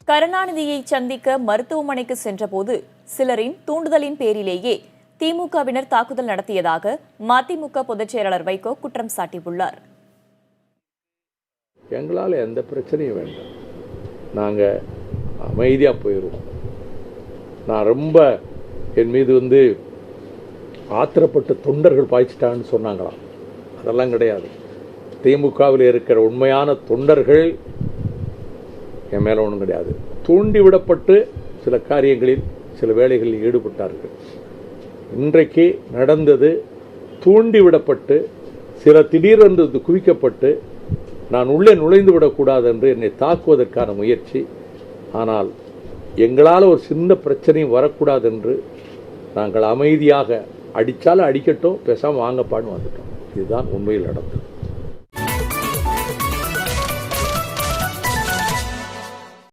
கருணாநிதியை சந்திக்க மருத்துவமனைக்கு சென்றபோது சிலரின் தூண்டுதலின் பேரிலேயே திமுகவினர் தாக்குதல் நடத்தியதாக மதிமுக பொதுச் செயலாளர் வைகோ குற்றம் சாட்டியுள்ளார். எங்களால் எந்த பிரச்சனையும் வேண்டாம், நாங்கள் அமைதியாக போயிடுவோம். நான் ரொம்ப என் மீது ஆத்திரப்பட்டு தொண்டர்கள் பாய்ச்சிட்டான்னு சொன்னாங்களாம். அதெல்லாம் கிடையாது. திமுகவில் இருக்கிற உண்மையான தொண்டர்கள் என் மேலே ஒன்றும் கிடையாது. தூண்டிவிடப்பட்டு சில காரியங்களில் சில வேலைகளில் ஈடுபட்டார்கள். இன்றைக்கு நடந்தது தூண்டிவிடப்பட்டு சில திடீரென்று குவிக்கப்பட்டு நான் உள்ளே நுழைந்து விடக்கூடாது என்று என்னை தாக்குவதற்கான முயற்சி. ஆனால் எங்களால் ஒரு சின்ன பிரச்சனையும் வரக்கூடாது என்று நாங்கள் அமைதியாக அடித்தாலும் அடிக்கட்டும், பேசாமல் வாங்கப்பான்னு வந்துட்டோம். இதுதான் உண்மையில் நடந்தது.